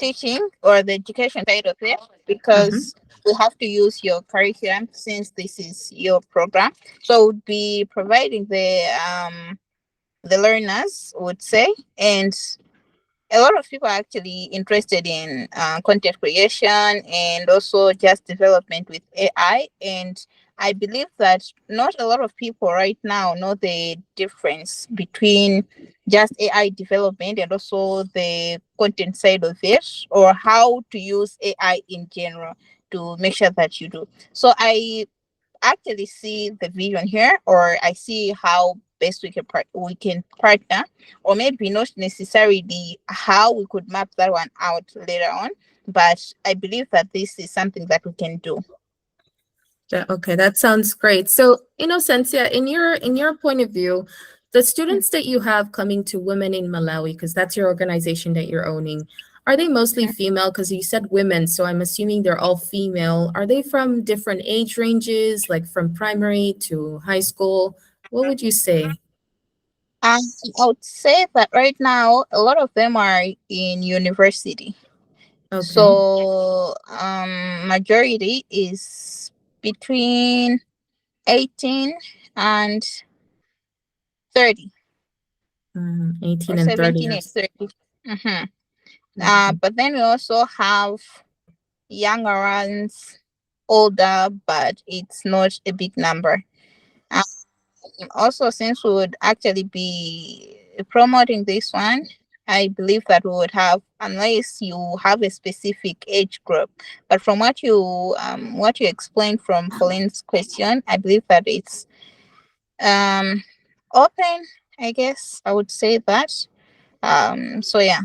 teaching or the education side of it, Mm-hmm. because we have to use your curriculum since this is your program. So we'll be providing the learners, would say, and a lot of people are actually interested in content creation and also just development with AI. And I believe that not a lot of people right now know the difference between just AI development and also the content side of it, or how to use AI in general to make sure that you do. So I actually see the vision here, or I see how best we can partner, or maybe not necessarily how we could map that one out later on, but I believe that this is something that we can do. Yeah, okay, that sounds great. So, Innocencia, in your point of view, the students that you have coming to Women in Malawi, because that's your organization that you're owning, are they mostly female? Because you said women, so I'm assuming they're all female. Are they from different age ranges, like from primary to high school? What would you say? Um, I would say that right now a lot of them are in university. Okay. So majority is between 18 and 30, 18 or and 30 17 and years. 30. Mm-hmm. Okay. But then we also have younger ones, older, but it's not a big number. Um, Also, since we would actually be promoting this one, I believe that we would have, unless you have a specific age group. But from what you explained from Pauline's question, I believe that it's um open. I guess I would say that. So yeah.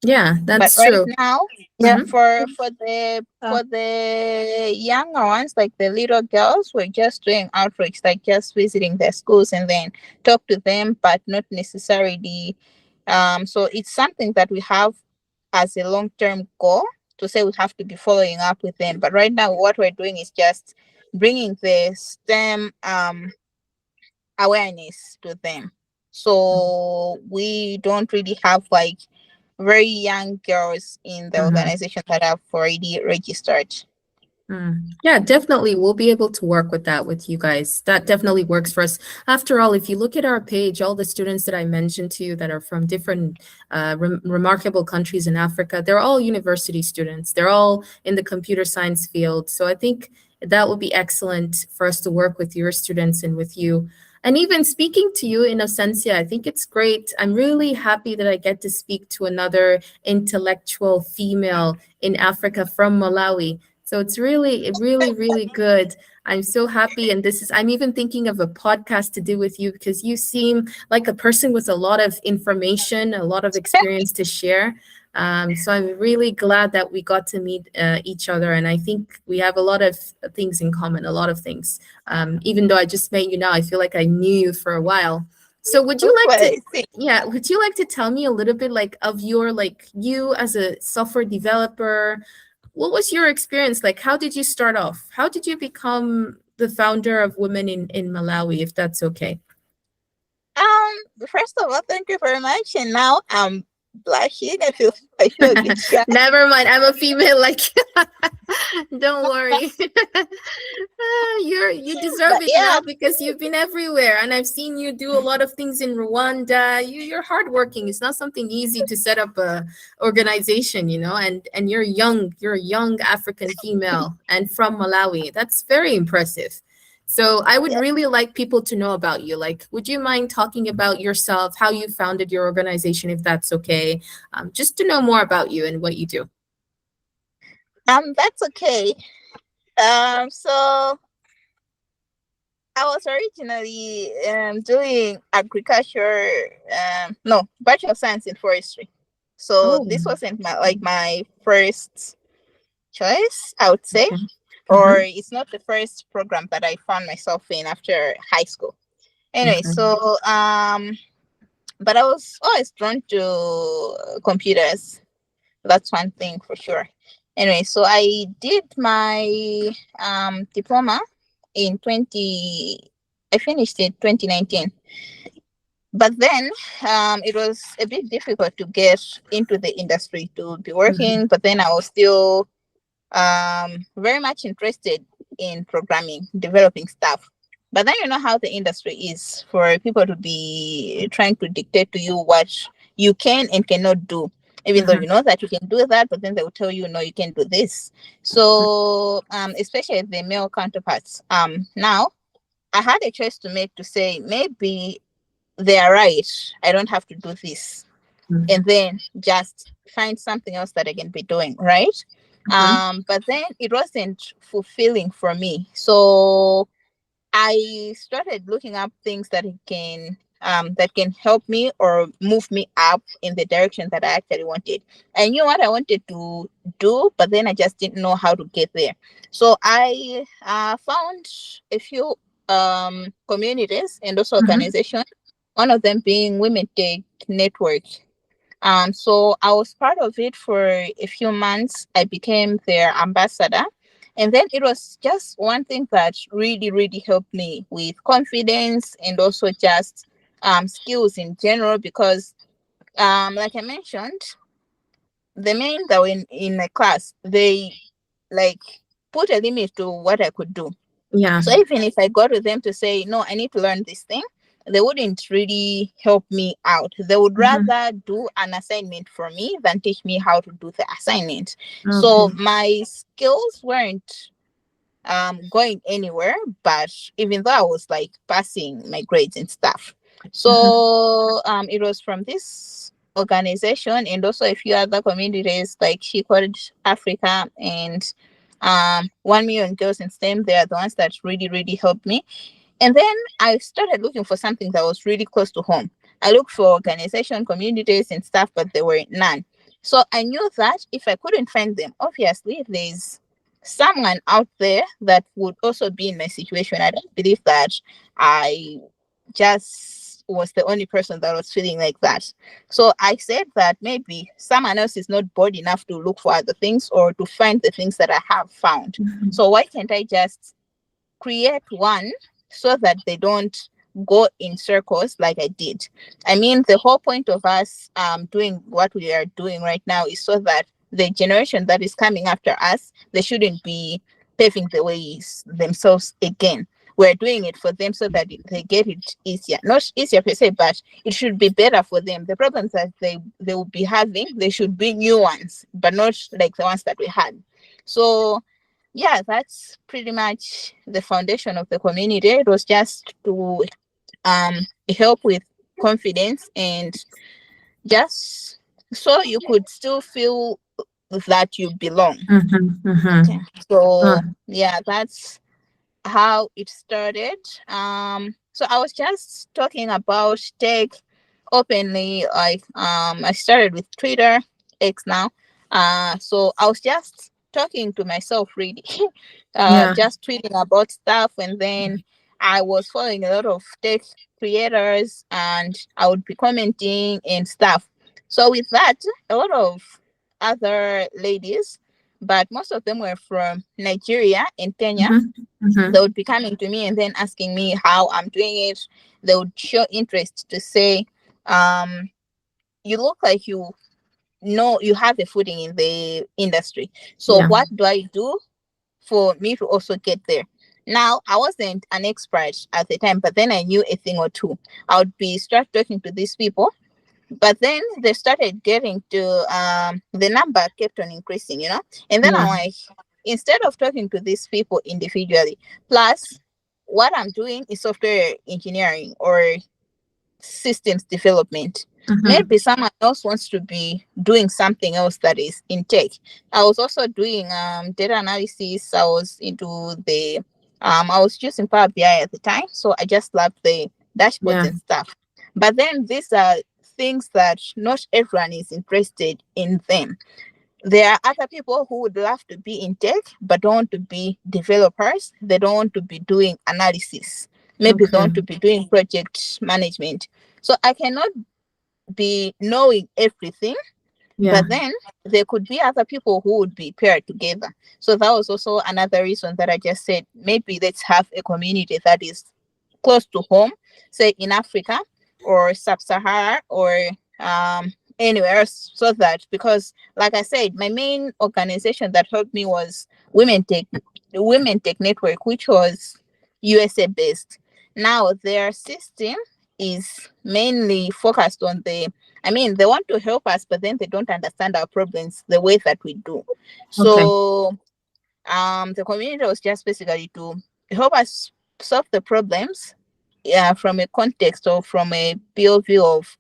Yeah, But that's right true. now, yeah, Mm-hmm. for the younger ones, like the little girls, we're just doing outreach, like just visiting their schools and then talk to them, but not necessarily. So it's something that we have as a long term goal, to say we have to be following up with them. But right now, what we're doing is just bringing the STEM awareness to them. So we don't really have like very young girls in the Mm-hmm. organization that have already registered. Yeah, definitely. We'll be able to work with that with you guys. That definitely works for us. After all, if you look at our page, all the students that I mentioned to you that are from different remarkable countries in Africa, they're all university students. They're all in the computer science field. So I think that would be excellent for us to work with your students and with you. And even speaking to you in Innocencia, I think it's great. I'm really happy that I get to speak to another intellectual female in Africa from Malawi. So it's really, really, really good. I'm so happy. And I'm even thinking of a podcast to do with you because you seem like a person with a lot of information, a lot of experience to share. So I'm really glad that we got to meet each other. And I think we have a lot of things in common, a lot of things. Even though I just met you now, I feel like I knew you for a while. So would you That's like what to, I think. yeah, would you like to tell me a little bit like of your, like you as a software developer? What was your experience like? How did you start off? How did you become the founder of Women in Malawi, if that's okay? First of all, thank you very much. And now I'm blushing. I feel a bit shy. Never mind. I'm a female like don't worry. You deserve But it yeah, now because you've been everywhere and I've seen you do a lot of things in Rwanda. You're hardworking. It's not something easy to set up a organization, and you're a young African female and from Malawi. That's very impressive. So I would yeah. really like people to know about you. Like, would you mind talking about yourself, how you founded your organization, if that's okay? Just to know more about you and what you do. That's okay. So I was originally doing agriculture, no, Bachelor of Science in Forestry. So Oh, this wasn't my first choice, I would say, okay. or Mm-hmm. it's not the first program that I found myself in after high school. Anyway, Okay. so but I was always drawn to computers. That's one thing for sure. Anyway, so I did my diploma in 20. I finished in 2019. But then it was a bit difficult to get into the industry to be Mhm. working. But then I was still very much interested in programming, developing stuff. But then you know how the industry is for people to be trying to dictate to you what you can and cannot do. Even though you Mhm. know that you can do that, but then they will tell you no, you can't do this. So especially the male counterparts. Now I had a choice to make to say maybe they are right. I don't have to do this, Mhm. and then just find something else that I can be doing, right? Mhm. But then it wasn't fulfilling for me. So I started looking up things that can help me or move me up in the direction that I actually wanted. I knew what I wanted to do, but then I just didn't know how to get there. So I found a few communities and also Mhm. organizations. One of them being Women Tech Network. So I was part of it for a few months. I became their ambassador. And then it was just one thing that really, really helped me with confidence and also just skills in general. Because, like I mentioned, the men that were in my class, they like put a limit to what I could do. Yeah. So even if I go to them to say, no, I need to learn this thing, they wouldn't really help me out. They would Mhm. rather do an assignment for me than teach me how to do the assignment. So Okay. my skills weren't going anywhere, but even though I was like passing my grades and stuff. Mhm. So it was from this organization and also a few other communities like She Called Africa and 1 Million Girls in STEM. They are the ones that really, really helped me. And then I started looking for something that was really close to home. I looked for organization, communities, and stuff, but there were none. So I knew that if I couldn't find them, obviously there's someone out there that would also be in my situation. I don't believe that I just was the only person that was feeling like that. So I said that maybe someone else is not bored enough to look for other things or to find the things that I have found. Mhm. So why can't I just create one so that they don't go in circles like I did. I mean, the whole point of us doing what we are doing right now is so that the generation that is coming after us, they shouldn't be paving the ways themselves again. We're doing it for them so that they get it easier. Not easier per se, but it should be better for them. The problems that they will be having, they should be new ones, but not like the ones that we had. So yeah, that's pretty much the foundation of the community. It was just to help with confidence and just so you could still feel that you belong. Mhm. Okay. Mhm. Uh, So yeah, that's how it started. So I was just talking about tech openly. Like I started with Twitter, X now. So I was just talking to myself really, yeah. just tweeting about stuff, and then I was following a lot of tech creators, and I would be commenting and stuff. So with that, a lot of other ladies, but most of them were from Nigeria and Kenya. Mhm. They Mhm. would be coming to me and then asking me how I'm doing it. They would show interest to say, um, you look like you have a footing in the industry. So Yeah. what do I do for me to also get there? Now I wasn't an expert at the time, but then I knew a thing or two. I would be start talking to these people, but then they started getting to the number kept on increasing, and then I'm Yeah. like, instead of talking to these people individually, plus what I'm doing is software engineering or systems development. Mhm. Maybe someone else wants to be doing something else that is in tech. I was also doing data analysis. I was into the I was using Power BI at the time, so I just loved the dashboards Yeah. and stuff. But then these are things that not everyone is interested in them. There are other people who would love to be in tech but don't want to be developers. They don't want to be doing analysis. Maybe they Okay. want to be doing project management. So I cannot be knowing everything, Yeah. but then there could be other people who would be paired together. So that was also another reason that I just said maybe let's have a community that is close to home, say in Africa, or sub-Sahara or anywhere else, so that, because like I said, my main organization that helped me was Women Tech Network, which was USA based. Now their system is mainly focused on they want to help us, but then they don't understand our problems the way that we do. Okay. So the community was just basically to help us solve the problems, yeah, from a context or from a POV of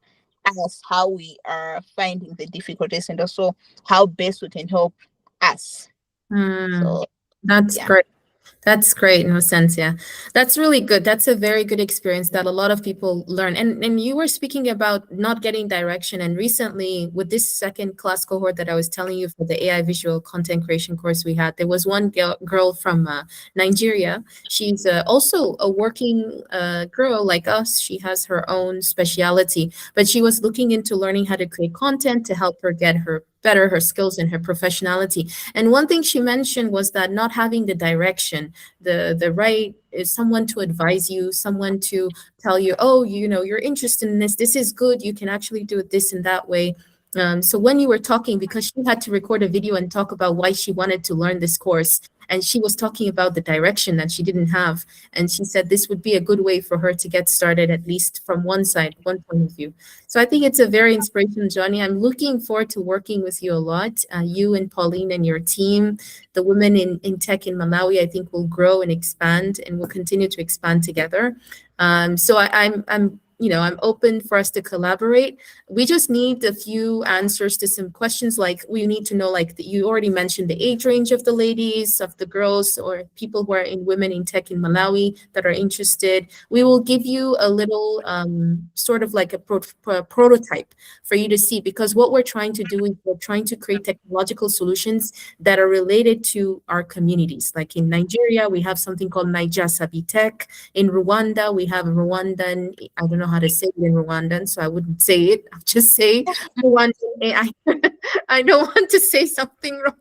us, how we are finding the difficulties, and also how best we can help us. Hmm. So That's yeah. great. That's great, Innocencia. That's really good. That's a very good experience that a lot of people learn. And you were speaking about not getting direction. And recently, with this second class cohort that I was telling you for the AI visual content creation course we had, there was one girl from Nigeria. She's also a working girl like us. She has her own speciality, but she was looking into learning how to create content to help her get her better her skills and her professionality. And one thing she mentioned was that not having the direction, the right is someone to advise you, someone to tell you, oh, you know, you're interested in this. This is good. You can actually do it this and that way. So when you were talking, because she had to record a video and talk about why she wanted to learn this course, and she was talking about the direction that she didn't have, and she said this would be a good way for her to get started, at least from one side, one point of view. So I think it's a very inspirational journey. I'm looking forward to working with you a lot, you and Pauline and your team. The women in tech in Malawi, I think, will grow and expand, and will continue to expand together. So I'm I'm open for us to collaborate. We just need a few answers to some questions. Like we need to know, like you already mentioned, the age range of the ladies, of the girls, or people who are in women in tech in Malawi that are interested. We will give you a little sort of like a prototype for you to see, because what we're trying to do is we're trying to create technological solutions that are related to our communities. Like in Nigeria, we have something called Niger Sabi Tech. In Rwanda, we have Rwandan. I don't know how to say it in Rwandan, so I wouldn't say it. I'll just say Rwandan AI. I don't want to say something wrong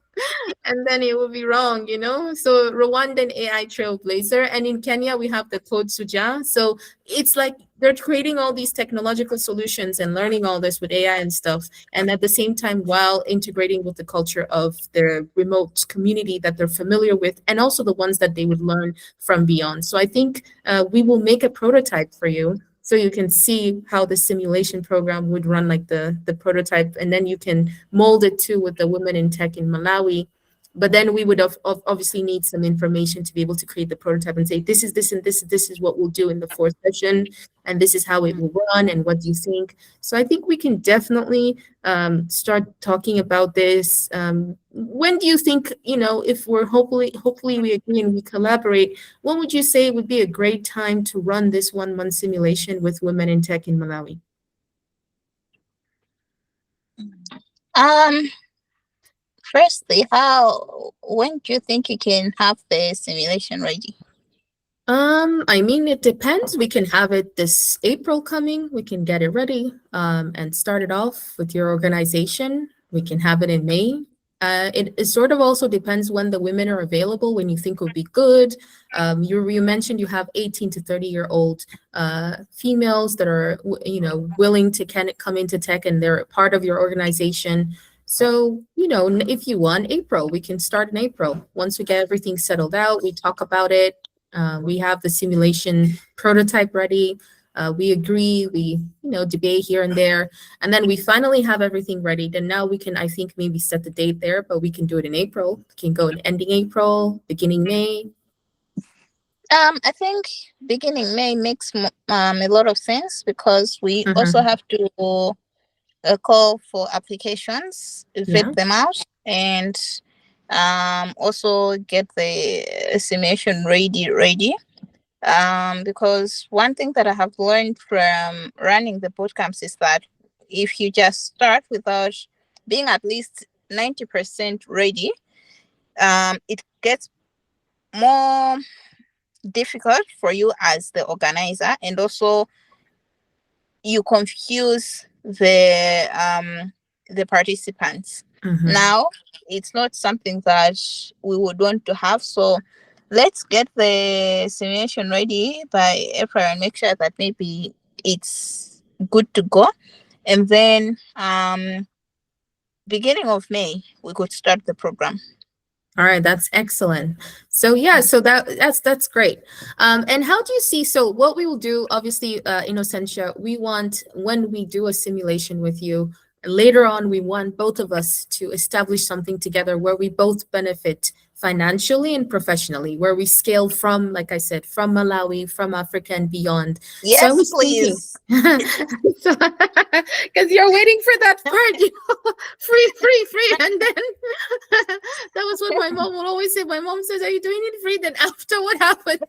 and then it will be wrong, you know? So Rwandan AI trailblazer. And in Kenya, we have the Code Suja. So it's like they're creating all these technological solutions and learning all this with AI and stuff. And at the same time, while integrating with the culture of their remote community that they're familiar with, and also the ones that they would learn from beyond. So I think we will make a prototype for you so you can see how the simulation program would run, like the prototype, and then you can mold it too with the women in tech in Malawi. But then we would obviously need some information to be able to create the prototype and say, this is this and this is what we'll do in the fourth session, and this is how it will run, and what do you think? So I think we can definitely start talking about this. When do you think, if we're hopefully we agree and we collaborate, what would you say would be a great time to run this 1 month simulation with women in tech in Malawi? Um Firstly, how when do you think you can have the simulation ready? I mean, it depends. We can have it this April coming. We can get it ready, and start it off with your organization. We can have it in May. It sort of also depends when the women are available, when you think would be good. You mentioned you have 18 to 30-year-old females that are, willing to come into tech and they're part of your organization. So, if you want April, we can start in April. Once we get everything settled out, we talk about it. We have the simulation prototype ready. We agree, we, debate here and there, and then we finally have everything ready. Then now we can, I think, maybe set the date there, but we can do it in April. We can go in ending April, beginning May. I think beginning May makes a lot of sense, because we also Mhm. have to call for applications, Yeah. vet them out, and also get the simulation ready. Because one thing that I have learned from running the bootcamps is that if you just start without being at least 90% ready, it gets more difficult for you as the organizer, and also you confuse the participants. Mhm. Now it's not something that we would want to have, so let's get the simulation ready by April and make sure that maybe it's good to go. And then beginning of May we could start the program. All right, that's excellent. So yeah, so that's great. And how do you see? So what we will do, obviously, Innocencia, we want when we do a simulation with you later on, we want both of us to establish something together where we both benefit financially and professionally, where we scale from, like I said, from Malawi, from Africa and beyond. So I Yes, was thinking, please. so, because you're waiting for that part, free, free, free, and then that was what my mom would always say. My mom says, "Are you doing it free? Then after what happens?"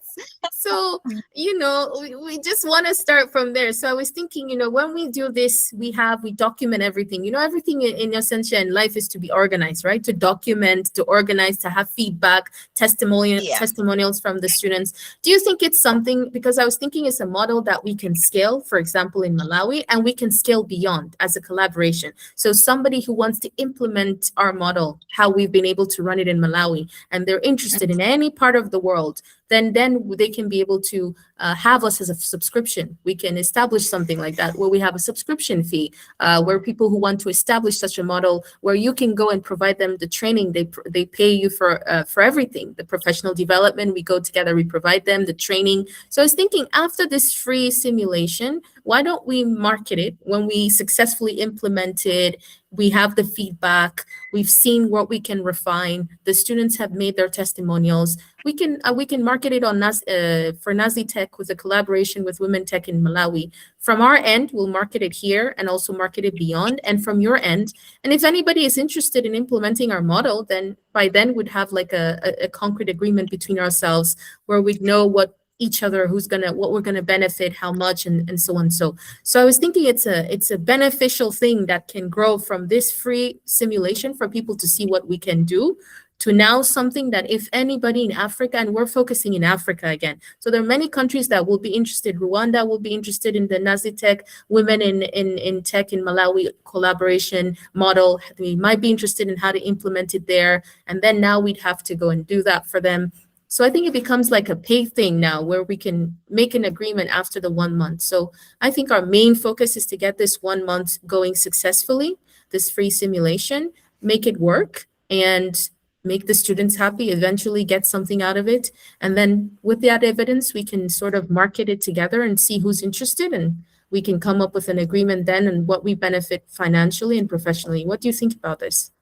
So we just want to start from there. So I was thinking, when we do this, we document everything. Everything in Essentia in life is to be organized, right? To document, to organize, to have feedback, Yeah. testimonials from the students. Do you think it's something, because I was thinking it's a model that we can scale, for example, in Malawi, and we can scale beyond as a collaboration. So somebody who wants to implement our model, how we've been able to run it in Malawi, and they're interested in any part of the world, then they can be able to have us as a subscription. We can establish something like that where we have a subscription fee, where people who want to establish such a model, where you can go and provide them the training, they pay you for everything, the professional development. We go together, we provide them the training. So I was thinking, after this free simulation, why don't we market it? When we successfully implement it, we have the feedback, we've seen what we can refine, the students have made their testimonials. We can market it on for Nazli Tech with a collaboration with Women Tech in Malawi. From our end, we'll market it here and also market it beyond. And from your end, and if anybody is interested in implementing our model, then by then we'd have like a concrete agreement between ourselves where we'd know what each other, what we're gonna benefit, how much, and so on. So I was thinking it's a beneficial thing that can grow from this free simulation for people to see what we can do, to now something that if anybody in Africa, and we're focusing in Africa again. So there are many countries that will be interested. Rwanda will be interested in the Nazi Tech Women in Tech in Malawi collaboration model. They might be interested in how to implement it there. And then now we'd have to go and do that for them. So I think it becomes like a pay thing now where we can make an agreement after the 1 month. So I think our main focus is to get this 1 month going successfully, this free simulation, make it work, and make the students happy, eventually get something out of it. And then with that evidence, we can sort of market it together and see who's interested, and we can come up with an agreement then and what we benefit financially and professionally. What do you think about this?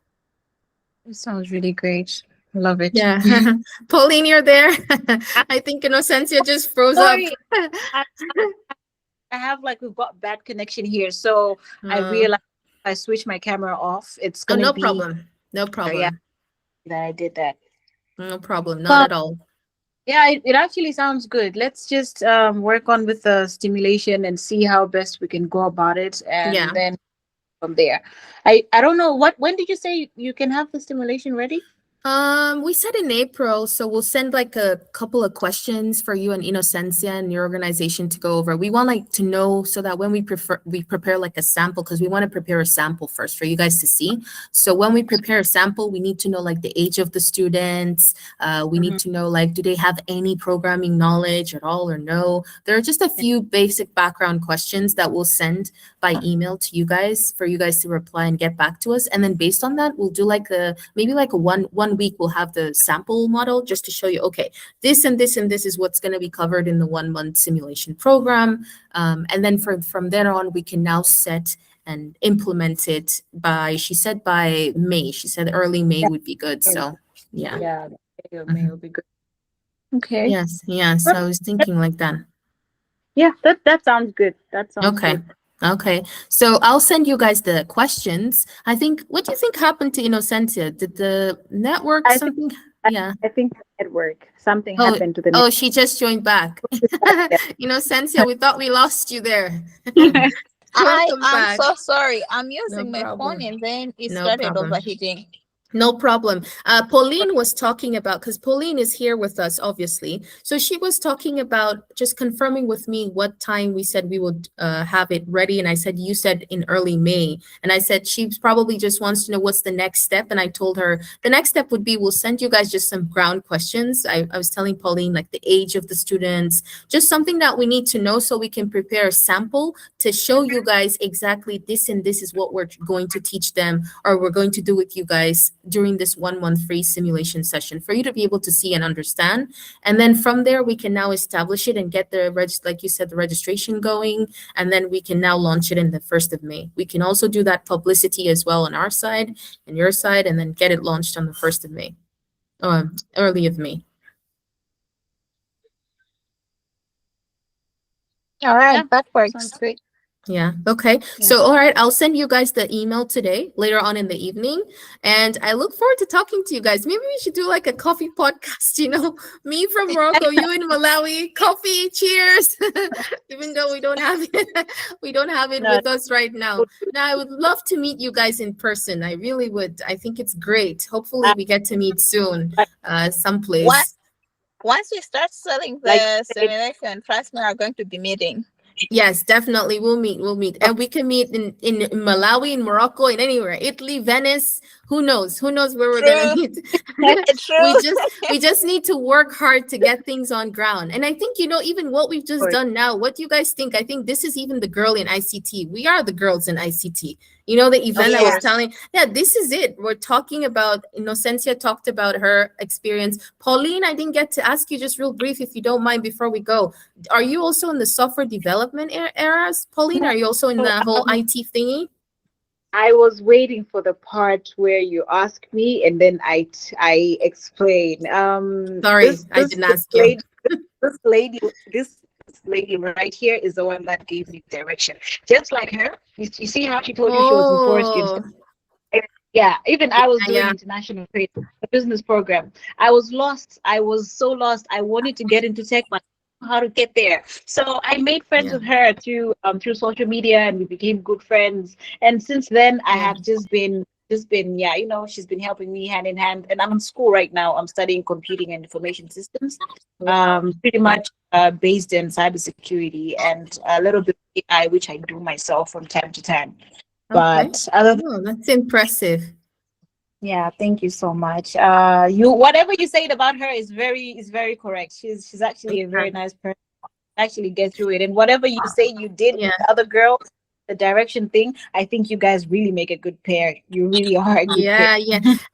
It sounds really great. Love it. Yeah. Pauline, you're there. I'm I think Innocencia just froze up. sorry. I, I have like we've got bad connection here, so I Uh, realized I switched my camera off. It's oh, gonna no be problem. No yeah problem. that I did that. No problem. Not But at all. yeah, it actually sounds good. Let's just work on with the stimulation and see how best we can go about it, Yeah. and then from there. I don't know when did you say you can have the stimulation ready? We said in April, so we'll send like a couple of questions for you and Innocencia and your organization to go over. We want like to know so that when we prepare like a sample, because we want to prepare a sample first for you guys to see. So when we prepare a sample, we need to know like the age of the students. We Mhm. need to know like, do they have any programming knowledge at all or no? There are just a few basic background questions that we'll send by email to you guys for you guys to reply and get back to us. And then based on that, we'll do like maybe like a one week we'll have the sample model just to show you, okay, this and this and this is what's going to be covered in the 1 month simulation program. And then from there on, we can now set and implement it she said by May. She said early May would be good. So yeah. Yeah, the May Mhm. will be good. Okay. Yes. So I was thinking like that. Yeah, that sounds good. That sounds Okay. good. Okay. So I'll send you guys the questions. I think, what do you think happened to Innocencia? Did the network I think something? I, Yeah. I think at work something Oh, happened to the oh, she just joined back. Innocencia, we thought we lost you there. I Welcome am back. so sorry. I'm No using my phone problem. and then it No started problem. overheating. No problem. Pauline was talking about, because Pauline is here with us, obviously. So she was talking about just confirming with me what time we said we would have it ready. And I said, you said in early May. And I said, she probably just wants to know what's the next step. And I told her the next step would be we'll send you guys just some ground questions. I was telling Pauline, like the age of the students, just something that we need to know so we can prepare a sample to show you guys exactly this and this is what we're going to teach them or we're going to do with you guys during this 1 month free simulation session for you to be able to see and understand. And then from there, we can now establish it and get the, like you said, the registration going. And then we can now launch it in the 1st of May. We can also do that publicity as well on our side and your side, and then get it launched on the 1st of May, early of May. All right, Yeah, that works. sounds great. Yeah. Okay. Yeah. So, all right, I'll send you guys the email today, later on in the evening. And I look forward to talking to you guys. Maybe we should do like a coffee podcast, me from Morocco, you in Malawi, coffee, cheers. Even though we don't have it, No. with us right now. Now, I would love to meet you guys in person. I really would. I think it's great. Hopefully we get to meet soon, someplace. Once we start selling Like the simulation, trust me, we're going to be meeting. Yes, definitely. We'll meet. And we can meet in Malawi, in Morocco, in anywhere. Italy, Venice. Who knows? Who knows where we're gonna True. meet? True. we just need to work hard to get things on ground. And I think, even what we've just done now, what do you guys think? I think this is even the girl in ICT. We are the girls in ICT. The event I was yes. telling, this is it. We're talking about, Innocencia talked about her experience. Pauline, I didn't get to ask you, just real brief, if you don't mind, before we go. Are you also in the software development eras, Pauline? Are you also in the whole IT thingy? I was waiting for the part where you ask me and then I explain. Sorry, I didn't ask you. This lady, this lady right here is the one that gave me direction. Just like her, you see how she told you she was in forestry. Yeah, even I was doing international trade, a business program. I was lost. I was so lost. I wanted to get into tech, but how to get there. So I made friends with her through social media, and we became good friends. And since then, I have just been she's been helping me hand in hand. And I'm in school right now. I'm studying computing and information systems. Pretty much based in cybersecurity and a little bit of AI, which I do myself from time to time. But that's impressive. Yeah, thank you so much. You whatever you said about her is very correct. She's actually a very nice person. Actually get through it, and whatever you say you did with the other girl, the direction thing, I think you guys really make a good pair. You really are a good pair.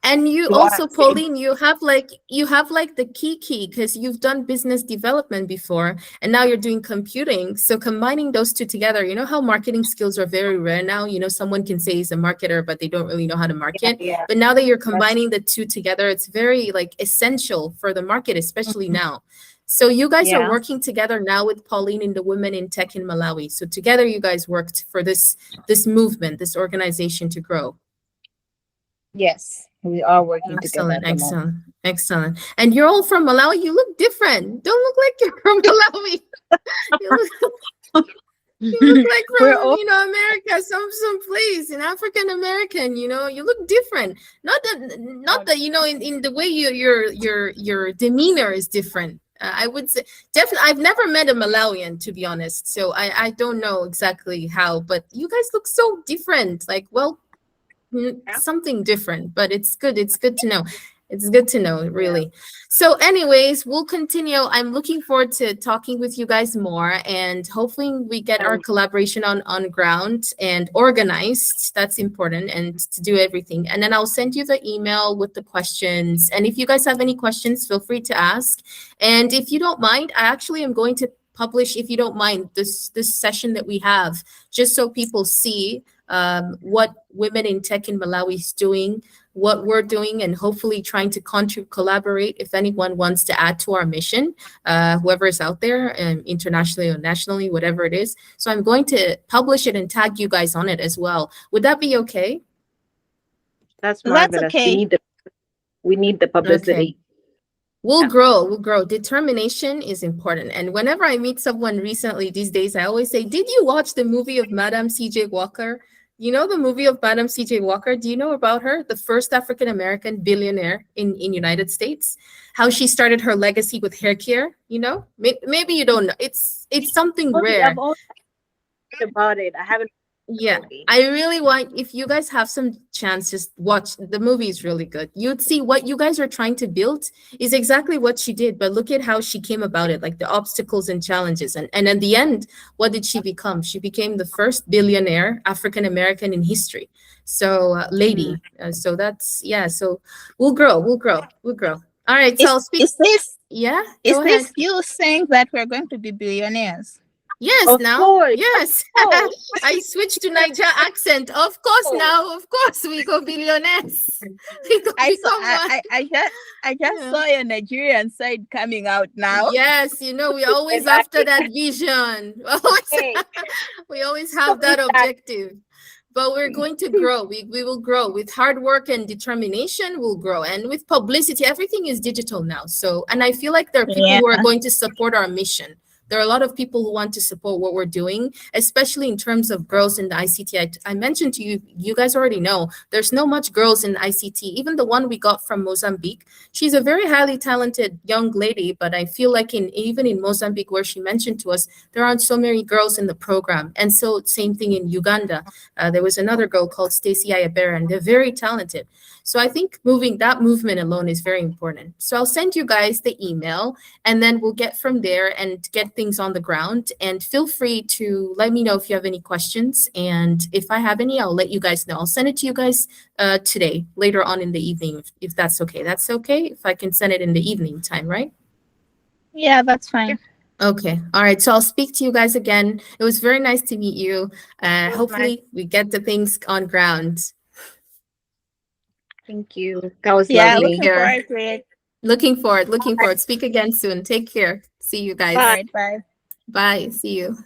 And you also, Pauline, you have like the key because you've done business development before and now you're doing computing. So combining those two together, you know how marketing skills are very rare now. Someone can say he's a marketer, but they don't really know how to market. But now that you're combining the two together, it's very essential for the market, especially now. So you guys are working together now with Pauline and the Women in Tech in Malawi. So together you guys worked for this movement, this organization to grow. Yes, we are working together. Excellent. And you're all from Malawi. You look different. Don't look like you're from Malawi. You look like from America, some place in African American. You look different. Not that in the way your demeanor is different. I would say definitely. I've never met a Malawian, to be honest, so I don't know exactly how. But you guys look so different. Something different. But it's good. It's good to know. It's good to know, really. So anyways, we'll continue. I'm looking forward to talking with you guys more, and hopefully we get our collaboration on ground and organized. That's important, and to do everything. And then I'll send you the email with the questions. And if you guys have any questions, feel free to ask. And if you don't mind, I actually am going to publish, if you don't mind, this session that we have, just so people see what Women in Tech in Malawi is doing, what we're doing, and hopefully trying to collaborate if anyone wants to add to our mission, whoever is out there, internationally or nationally, whatever it is. So I'm going to publish it and tag you guys on it as well. Would that be okay? That's marvelous. Okay. We need the publicity. Okay. We'll grow. Determination is important. And whenever I meet someone recently these days, I always say, did you watch the movie of Madame C.J. Walker? You know the movie of Madam C.J. Walker? Do you know about her? The first African American billionaire in United States. How she started her legacy with hair care. You know, maybe you don't know. It's something I've rare. only heard about it. I haven't. Yeah, Movie. I really want, if you guys have some chance, just watch. The movie is really good. You'd see what you guys are trying to build is exactly what she did, but look at how she came about it, like the obstacles and challenges. And at the end, what did she become? She became the first billionaire African American in history. So, lady. So that's, yeah, so we'll grow, we'll grow, we'll grow. All right, so I'll speak. Is this Yeah, is go ahead. this you saying that we're going to be billionaires? Yes, Of now. course. Yes. Oh, I switched to Niger accent. Of course, Oh. now. Of course, we go billionaires. We go I become saw one. I just Yeah. saw your Nigerian side coming out now. Yes, you know, we always Exactly. after that vision. Hey, We always so have that with that, objective. But we're going to grow. We will grow with hard work and determination. We'll grow, and with publicity, everything is digital now. So, and I feel like there are people Yeah. who are going to support our mission. There are a lot of people who want to support what we're doing, especially in terms of girls in the ICT. I mentioned to you, you guys already know, there's no much girls in ICT. Even the one we got from Mozambique, she's a very highly talented young lady, but I feel like even in Mozambique, where she mentioned to us, there aren't so many girls in the program. And so same thing in Uganda. There was another girl called Stacey Ayabera, and they're very talented. So I think that movement alone is very important. So I'll send you guys the email, and then we'll get from there and get things on the ground. And feel free to let me know if you have any questions. And if I have any, I'll let you guys know. I'll send it to you guys today, later on in the evening, if that's okay. That's okay if I can send it in the evening time, right? Yeah, that's fine. Okay. All right. So I'll speak to you guys again. It was very nice to meet you. Hopefully we get the things on ground. thank you. That was Yeah, lovely. looking Here. forward to it. Looking forward. Speak again soon. Take care. See you guys. All Bye. right, bye. Bye. See you.